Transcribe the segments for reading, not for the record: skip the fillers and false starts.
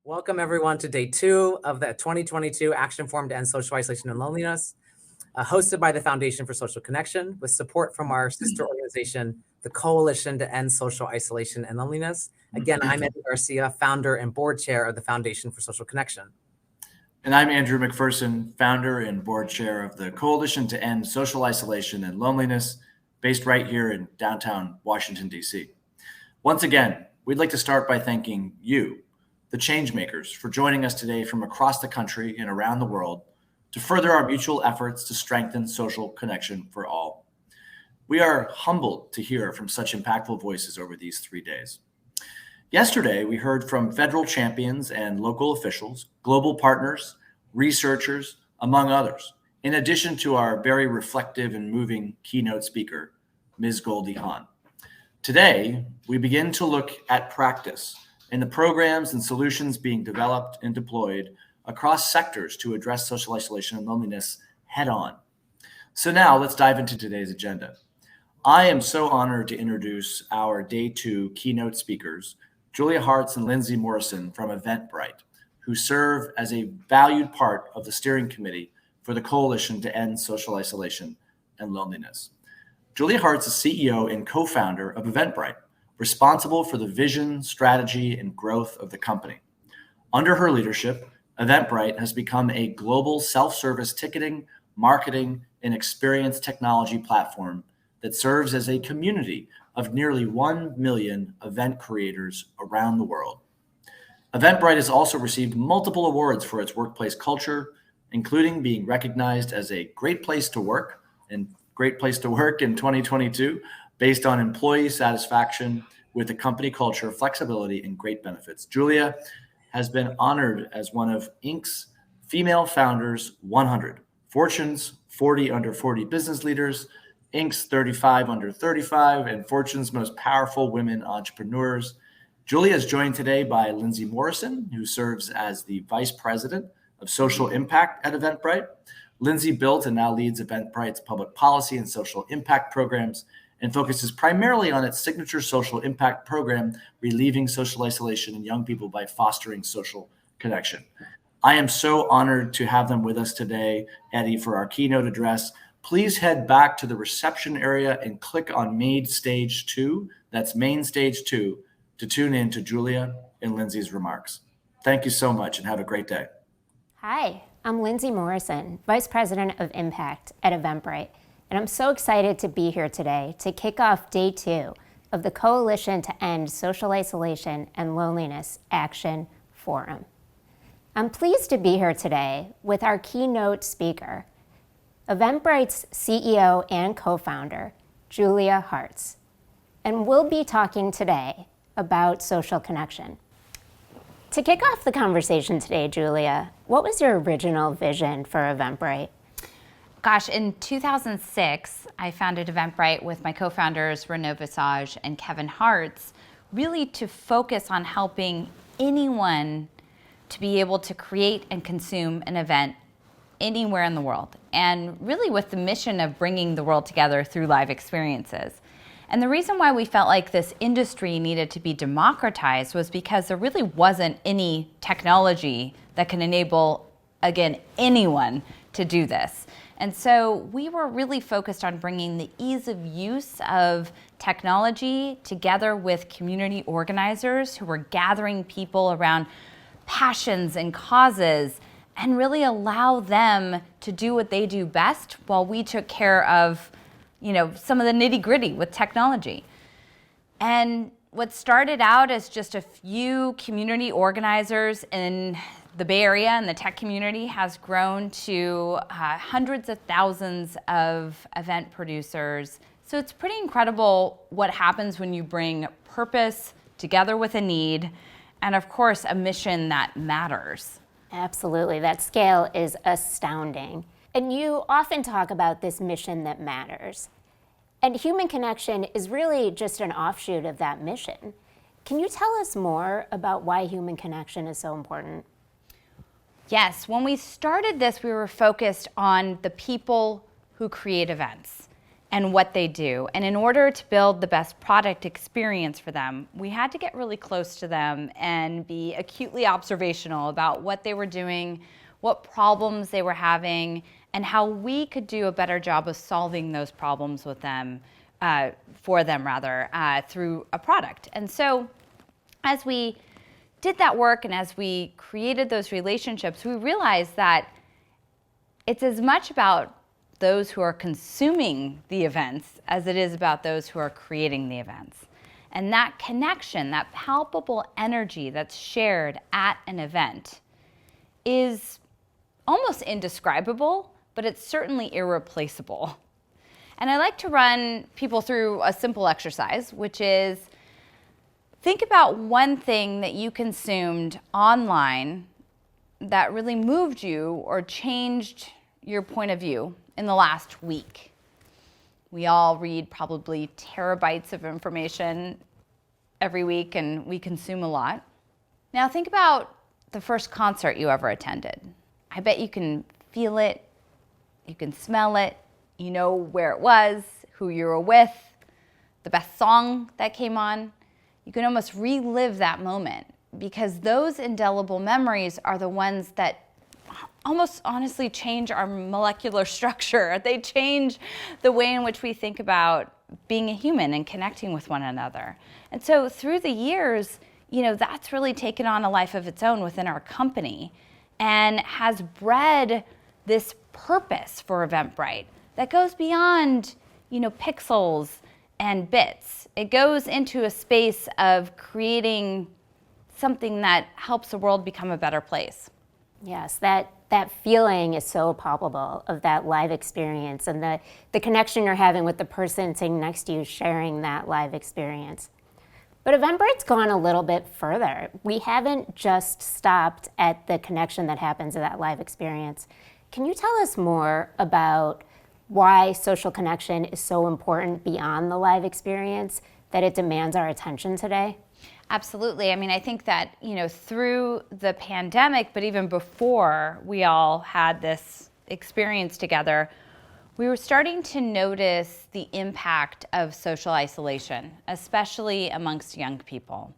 Welcome everyone to day 2 of the 2022 Action Forum to End Social Isolation and Loneliness, hosted by the Foundation for Social Connection with support from our sister organization, the Coalition to End Social Isolation and Loneliness. Again, I'm Eddie Garcia, founder and board chair of the Foundation for Social Connection. And I'm Andrew McPherson, founder and board chair of the Coalition to End Social Isolation and Loneliness, based right here in downtown Washington, D.C. Once again, we'd like to start by thanking you, the changemakers, for joining us today from across the country and around the world to further our mutual efforts to strengthen social connection for all. We are humbled to hear from such impactful voices over these 3 days. Yesterday, we heard from federal champions and local officials, global partners, researchers, among others, in addition to our very reflective and moving keynote speaker, Ms. Goldie Hawn. Today, we begin to look at practice and the programs and solutions being developed and deployed across sectors to address social isolation and loneliness head on. So now let's dive into today's agenda. I am so honored to introduce our day 2 keynote speakers, Julia Hartz and Lindsey Morrison from Eventbrite, who serve as a valued part of the steering committee for the Coalition to End Social Isolation and Loneliness. Julia Hartz is CEO and co-founder of Eventbrite, responsible for the vision, strategy, and growth of the company. Under her leadership, Eventbrite has become a global self-service ticketing, marketing, and experience technology platform that serves as a community of nearly 1 million event creators around the world. Eventbrite has also received multiple awards for its workplace culture, including being recognized as a great place to work in 2022, based on employee satisfaction with the company culture, flexibility, and great benefits. Julia has been honored as one of Inc.'s Female Founders 100, Fortune's 40 Under 40 Business Leaders, Inc.'s 35 Under 35, and Fortune's Most Powerful Women Entrepreneurs. Julia is joined today by Lindsey Morrison, who serves as the Vice President of Social Impact at Eventbrite. Lindsey built and now leads Eventbrite's public policy and social impact programs and focuses primarily on its signature social impact program, relieving social isolation in young people by fostering social connection. I am so honored to have them with us today, Eddie, for our keynote address. Please head back to the reception area and click on Main Stage 2, that's Main Stage 2, to tune in to Julia and Lindsey's remarks. Thank you so much and have a great day. Hi, I'm Lindsey Morrison, Vice President of Impact at Eventbrite. And I'm so excited to be here today to kick off day 2 of the Coalition to End Social Isolation and Loneliness Action Forum. I'm pleased to be here today with our keynote speaker, Eventbrite's CEO and co-founder, Julia Hartz. And we'll be talking today about social connection. To kick off the conversation today, Julia, what was your original vision for Eventbrite? Gosh, in 2006, I founded Eventbrite with my co-founders, Renaud Visage and Kevin Hartz, really to focus on helping anyone to be able to create and consume an event anywhere in the world, and really with the mission of bringing the world together through live experiences. And the reason why we felt like this industry needed to be democratized was because there really wasn't any technology that can enable, again, anyone to do this. And so we were really focused on bringing the ease of use of technology together with community organizers who were gathering people around passions and causes and really allow them to do what they do best while we took care of, some of the nitty-gritty with technology. And what started out as just a few community organizers in the Bay Area and the tech community has grown to hundreds of thousands of event producers. So it's pretty incredible what happens when you bring purpose together with a need and, of course, a mission that matters. Absolutely. That scale is astounding. And you often talk about this mission that matters. And human connection is really just an offshoot of that mission. Can you tell us more about why human connection is so important? Yes, when we started this, we were focused on the people who create events. and what they do. And in order to build the best product experience for them, we had to get really close to them and be acutely observational about what they were doing, what problems they were having, and how we could do a better job of solving those problems with them, for them rather, through a product. And so as we did that work and as we created those relationships, we realized that it's as much about those who are consuming the events as it is about those who are creating the events. And that connection, that palpable energy that's shared at an event is almost indescribable, but it's certainly irreplaceable. And I like to run people through a simple exercise, which is think about one thing that you consumed online that really moved you or changed your point of view in the last week. We all read probably terabytes of information every week, and we consume a lot. Now think about the first concert you ever attended. I bet you can feel it, you can smell it, you know where it was, who you were with, the best song that came on. You can almost relive that moment because those indelible memories are the ones that almost honestly change our molecular structure. They change the way in which we think about being a human and connecting with one another. And so through the years, that's really taken on a life of its own within our company and has bred this purpose for Eventbrite that goes beyond, pixels and bits. It goes into a space of creating something that helps the world become a better place. Yes, that feeling is so palpable of that live experience and the connection you're having with the person sitting next to you sharing that live experience. But Eventbrite's gone a little bit further. We haven't just stopped at the connection that happens at that live experience. Can you tell us more about why social connection is so important beyond the live experience, that it demands our attention today? Absolutely. I mean, I think that, through the pandemic, but even before we all had this experience together, we were starting to notice the impact of social isolation, especially amongst young people.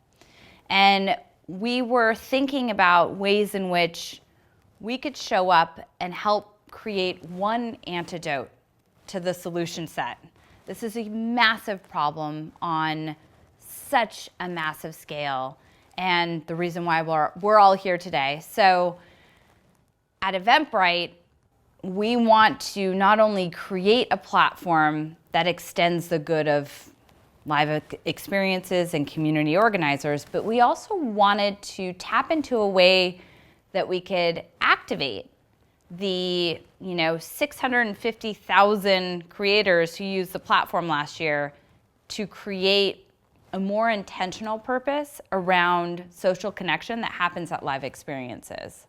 And we were thinking about ways in which we could show up and help create one antidote to the solution set. This is a massive problem on such a massive scale, and the reason why we're all here today. So at Eventbrite, we want to not only create a platform that extends the good of live experiences and community organizers, but we also wanted to tap into a way that we could activate the 650,000 creators who used the platform last year to create a more intentional purpose around social connection that happens at live experiences.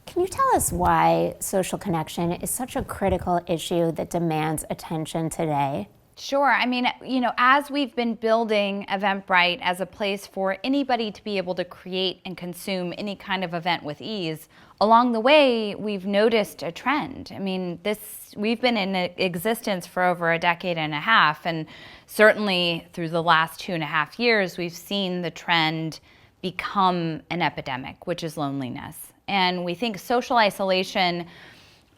Can you tell us why social connection is such a critical issue that demands attention today? Sure. I mean, as we've been building Eventbrite as a place for anybody to be able to create and consume any kind of event with ease, along the way, we've noticed a trend. I mean, we've been in existence for over a decade and a half, and certainly through the last 2.5 years, we've seen the trend become an epidemic, which is loneliness. And we think social isolation,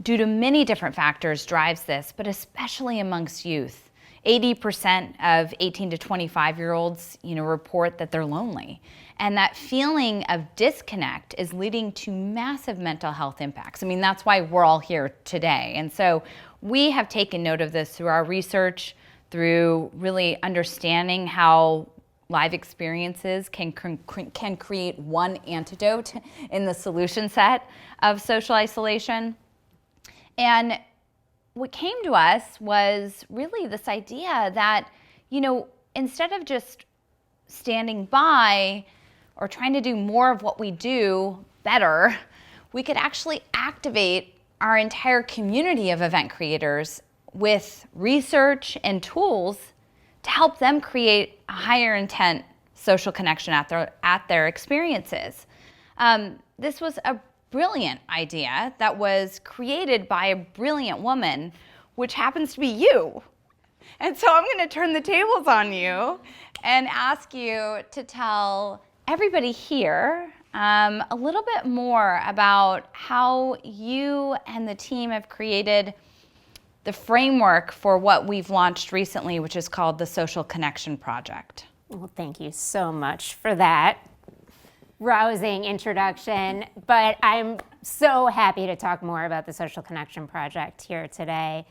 due to many different factors, drives this, but especially amongst youth. 80% of 18 to 25-year-olds, report that they're lonely. And that feeling of disconnect is leading to massive mental health impacts. I mean, that's why we're all here today. And so we have taken note of this through our research, through really understanding how live experiences can create one antidote in the solution set of social isolation. And what came to us was really this idea that, instead of just standing by or trying to do more of what we do better, we could actually activate our entire community of event creators with research and tools to help them create a higher intent social connection at their experiences. This was a brilliant idea that was created by a brilliant woman, which happens to be you. And so I'm going to turn the tables on you and ask you to tell everybody here a little bit more about how you and the team have created the framework for what we've launched recently, which is called the Social Connection Project. Well, thank you so much for that rousing introduction, but I'm so happy to talk more about the Social Connection Project here today.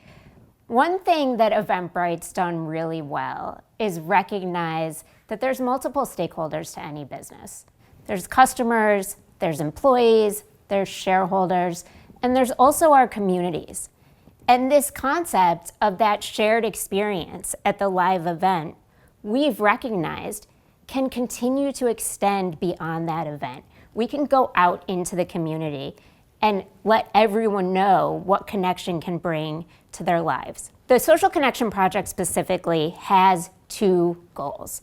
One thing that Eventbrite's done really well is recognize that there's multiple stakeholders to any business. There's customers, there's employees, there's shareholders, and there's also our communities. And this concept of that shared experience at the live event, we've recognized can continue to extend beyond that event. We can go out into the community and let everyone know what connection can bring to their lives. The Social Connection Project specifically has 2 goals.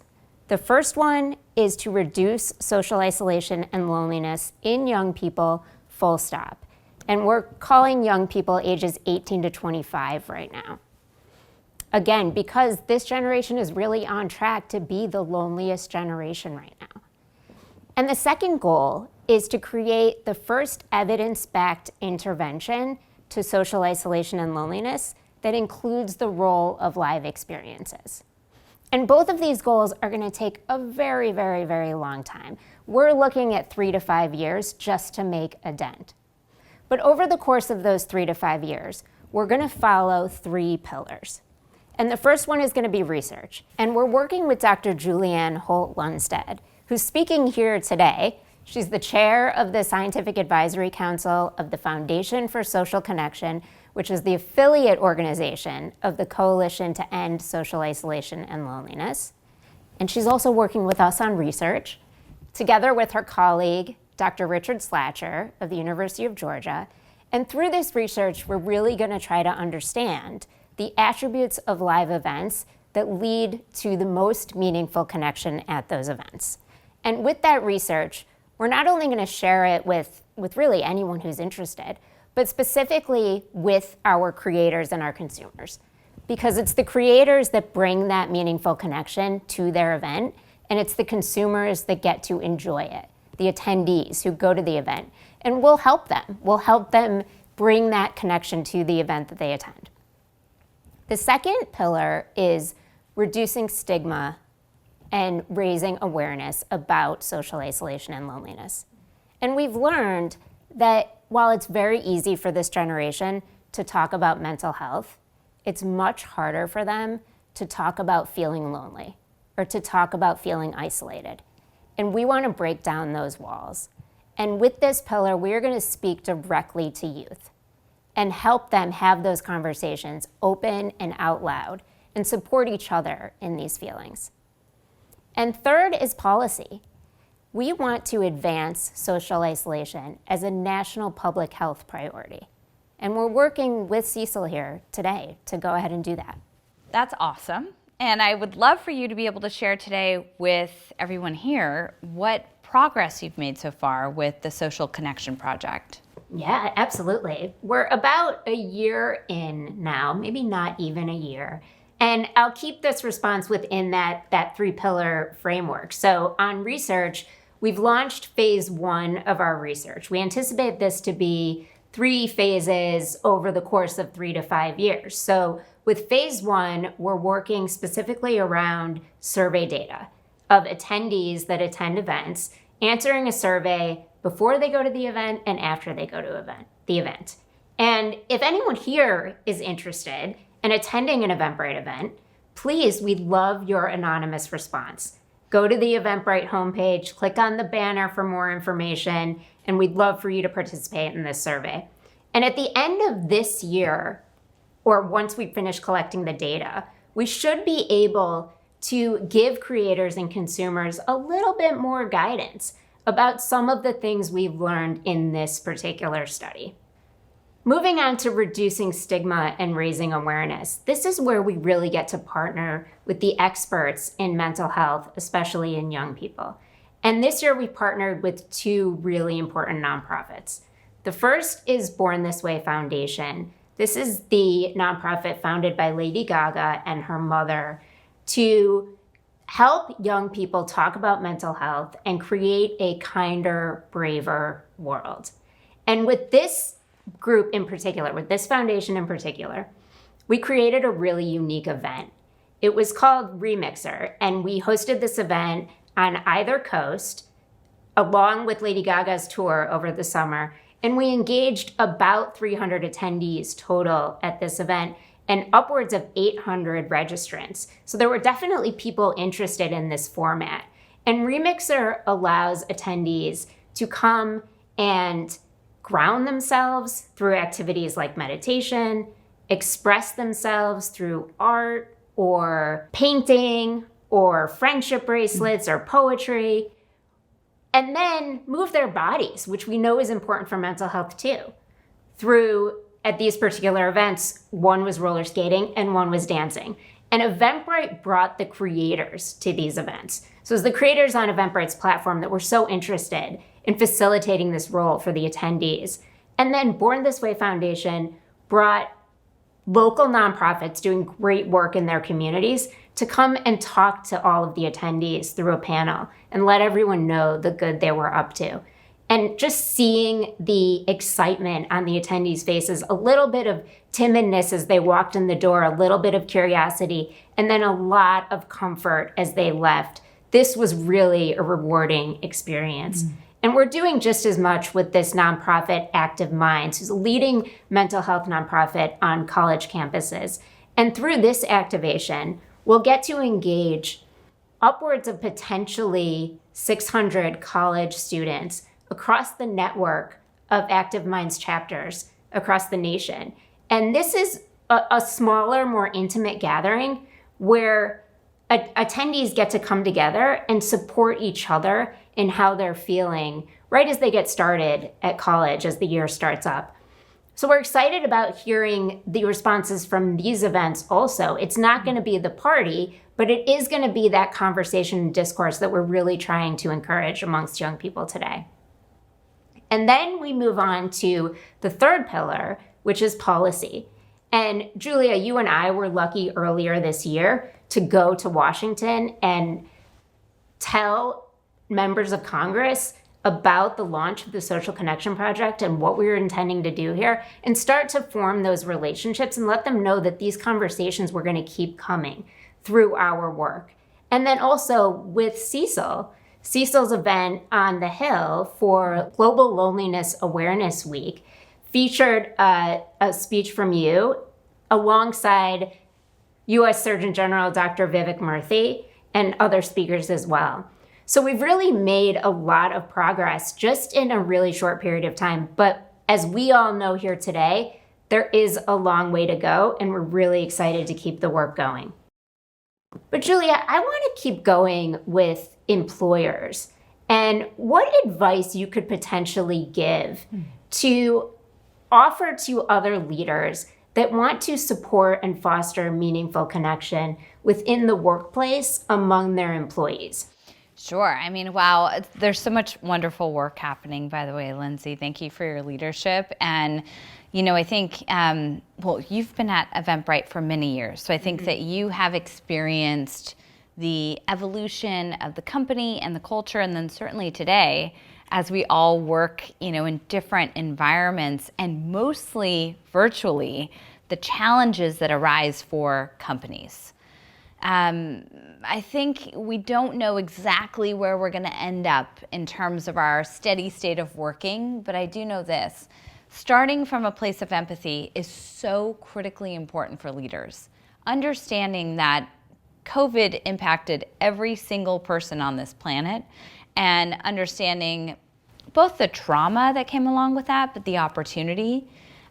The first one is to reduce social isolation and loneliness in young people, full stop. And we're calling young people ages 18 to 25 right now. Again, because this generation is really on track to be the loneliest generation right now. And the second goal is to create the first evidence-backed intervention to social isolation and loneliness that includes the role of live experiences. And both of these goals are going to take a very, very, very long time. We're looking at 3 to 5 years just to make a dent. But over the course of those 3 to 5 years, we're going to follow 3 pillars. And the first one is going to be research. And we're working with Dr. Julia Hartz, who's speaking here today. She's the chair of the Scientific Advisory Council of the Foundation for Social Connection, which is the affiliate organization of the Coalition to End Social Isolation and Loneliness. And she's also working with us on research, together with her colleague, Dr. Richard Slatcher of the University of Georgia. And through this research, we're really going to try to understand the attributes of live events that lead to the most meaningful connection at those events. And with that research, we're not only going to share it with really anyone who's interested, but specifically with our creators and our consumers. Because it's the creators that bring that meaningful connection to their event, and it's the consumers that get to enjoy it, the attendees who go to the event. And we'll help them. We'll help them bring that connection to the event that they attend. The second pillar is reducing stigma and raising awareness about social isolation and loneliness. And we've learned that while it's very easy for this generation to talk about mental health, it's much harder for them to talk about feeling lonely or to talk about feeling isolated. And we want to break down those walls. And with this pillar, we're going to speak directly to youth and help them have those conversations open and out loud and support each other in these feelings. And third is policy. We want to advance social isolation as a national public health priority. And we're working with Cecil here today to go ahead and do that. That's awesome. And I would love for you to be able to share today with everyone here what progress you've made so far with the Social Connection Project. Yeah, absolutely. We're about a year in now, maybe not even a year. And I'll keep this response within that 3-pillar framework. So on research, we've launched phase 1 of our research. We anticipate this to be 3 phases over the course of 3 to 5 years. So with phase 1, we're working specifically around survey data of attendees that attend events, answering a survey before they go to the event and after they go to the event. And if anyone here is interested in attending an Eventbrite event, please, we'd love your anonymous response. Go to the Eventbrite homepage, click on the banner for more information, and we'd love for you to participate in this survey. And at the end of this year, or once we finish collecting the data, we should be able to give creators and consumers a little bit more guidance about some of the things we've learned in this particular study. Moving on to reducing stigma and raising awareness, this is where we really get to partner with the experts in mental health, especially in young people. And this year we partnered with 2 really important nonprofits. The first is Born This Way Foundation. This is the nonprofit founded by Lady Gaga and her mother to help young people talk about mental health and create a kinder, braver world. And with this group in particular, with this foundation in particular, we created a really unique event. It was called Remixer, and we hosted this event on either coast, along with Lady Gaga's tour over the summer. And we engaged about 300 attendees total at this event and upwards of 800 registrants. So there were definitely people interested in this format. And Remixer allows attendees to come and ground themselves through activities like meditation, express themselves through art or painting or friendship bracelets or poetry, and then move their bodies, which we know is important for mental health too. At these particular events, one was roller skating and one was dancing. And Eventbrite brought the creators to these events. So it was the creators on Eventbrite's platform that were so interested in facilitating this role for the attendees. And then Born This Way Foundation brought local nonprofits doing great work in their communities to come and talk to all of the attendees through a panel and let everyone know the good they were up to. And just seeing the excitement on the attendees' faces, a little bit of timidness as they walked in the door, a little bit of curiosity, and then a lot of comfort as they left. This was really a rewarding experience. And we're doing just as much with this nonprofit, Active Minds, who's a leading mental health nonprofit on college campuses. And through this activation, we'll get to engage upwards of potentially 600 college students across the network of Active Minds chapters across the nation. And this is a smaller, more intimate gathering where attendees get to come together and support each other in how they're feeling right as they get started at college, as the year starts up. So we're excited about hearing the responses from these events also. It's not going to be the party, but it is going to be that conversation and discourse that we're really trying to encourage amongst young people today. And then we move on to the third pillar, which is policy. And Julia, you and I were lucky earlier this year to go to Washington and tell members of Congress about the launch of the Social Connection Project and what we were intending to do here, and start to form those relationships and let them know that these conversations were going to keep coming through our work. And then also with Cecil's event on the Hill for Global Loneliness Awareness Week featured a speech from you alongside U.S. Surgeon General Dr. Vivek Murthy and other speakers as well. So we've really made a lot of progress just in a really short period of time. But as we all know here today, there is a long way to go, and we're really excited to keep the work going. But Julia, I want to keep going with employers and what advice you could potentially give to offer to other leaders that want to support and foster meaningful connection within the workplace among their employees. Sure. I mean, wow, there's so much wonderful work happening, by the way, Lindsey. Thank you for your leadership. And, you know, I think, you've been at Eventbrite for many years. So I think that you have experienced the evolution of the company and the culture. And then certainly today, as we all work, in different environments and mostly virtually, the challenges that arise for companies. I think we don't know exactly where we're going to end up in terms of our steady state of working, but I do know this. Starting from a place of empathy is so critically important for leaders. Understanding that COVID impacted every single person on this planet, and understanding both the trauma that came along with that, but the opportunity,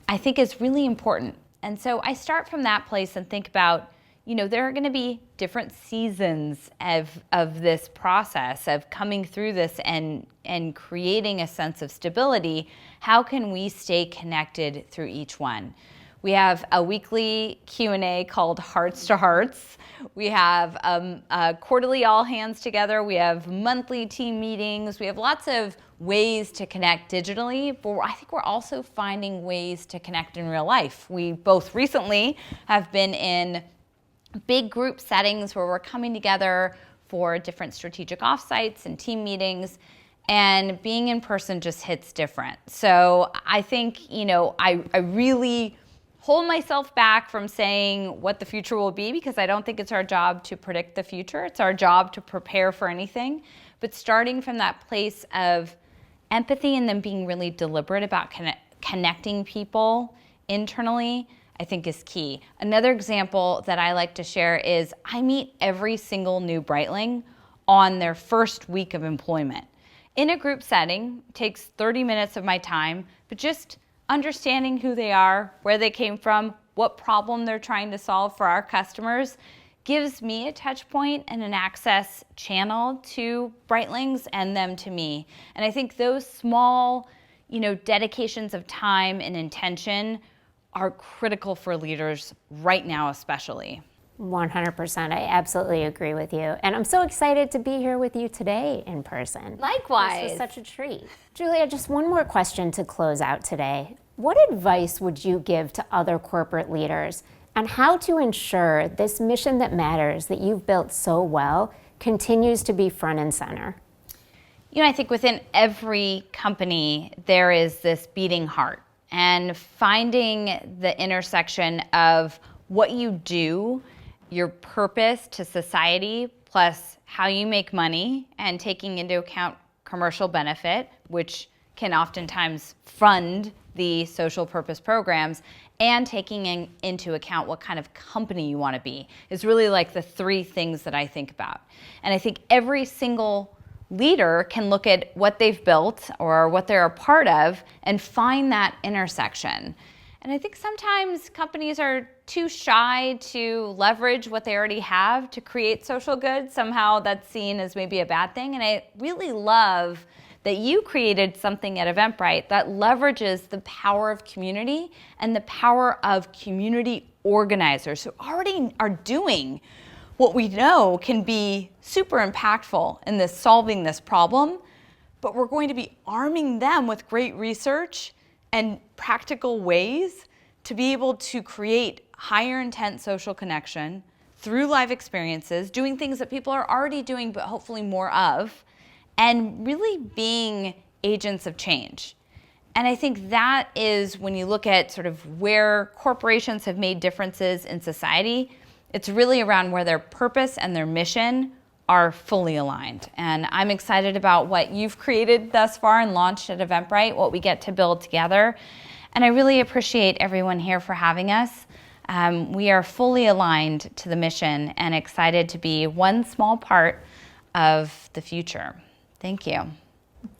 I think is really important. And so I start from that place and think about, there are going to be different seasons of this process of coming through this and creating a sense of stability. How can we stay connected through each one? We have a weekly Q&A called Hearts to Hearts. We have a quarterly all hands together. We have monthly team meetings. We have lots of ways to connect digitally, but I think we're also finding ways to connect in real life. We both recently have been in big group settings where we're coming together for different strategic offsites and team meetings, and being in person just hits different. So I think, I really hold myself back from saying what the future will be, because I don't think it's our job to predict the future. It's our job to prepare for anything. But starting from that place of empathy and then being really deliberate about connecting people internally, I think is key. Another example that I like to share is I meet every single new Brightling on their first week of employment. In a group setting, it takes 30 minutes of my time, but just understanding who they are, where they came from, what problem they're trying to solve for our customers, gives me a touch point and an access channel to Brightlings and them to me. And I think those small, dedications of time and intention are critical for leaders right now, especially. 100%. I absolutely agree with you. And I'm so excited to be here with you today in person. Likewise. This was such a treat. Julia, just one more question to close out today. What advice would you give to other corporate leaders on how to ensure this mission that matters, that you've built so well, continues to be front and center? I think within every company, there is this beating heart, and finding the intersection of what you do, your purpose to society, plus how you make money, and taking into account commercial benefit, which can oftentimes fund the social purpose programs, and taking into account what kind of company you want to be, is really like the three things that I think about. And I think every single leader can look at what they've built or what they're a part of and find that intersection. And I think sometimes companies are too shy to leverage what they already have to create social good. Somehow that's seen as maybe a bad thing. And I really love that you created something at Eventbrite that leverages the power of community and the power of community organizers who already are doing what we know can be super impactful in this solving this problem, but we're going to be arming them with great research and practical ways to be able to create higher intent social connection through live experiences, doing things that people are already doing, but hopefully more of, and really being agents of change. And I think that is when you look at sort of where corporations have made differences in society, it's really around where their purpose and their mission are fully aligned. And I'm excited about what you've created thus far and launched at Eventbrite, what we get to build together. And I really appreciate everyone here for having us. We are fully aligned to the mission and excited to be one small part of the future. Thank you.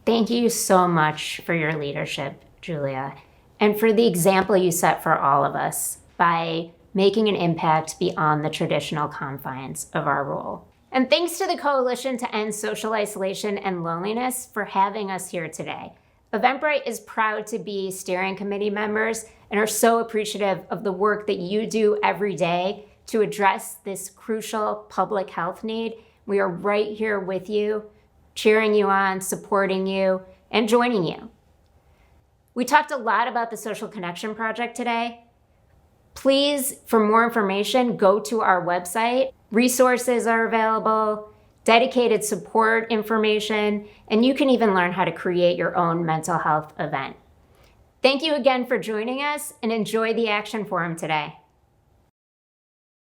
Thank you so much for your leadership, Julia, and for the example you set for all of us by making an impact beyond the traditional confines of our role. And thanks to the Coalition to End Social Isolation and Loneliness for having us here today. Eventbrite is proud to be steering committee members and are so appreciative of the work that you do every day to address this crucial public health need. We are right here with you, cheering you on, supporting you, and joining you. We talked a lot about the Social Connection Project today. Please, for more information, go to our website. Resources are available, dedicated support information, and you can even learn how to create your own mental health event. Thank you again for joining us, and enjoy the Action Forum today.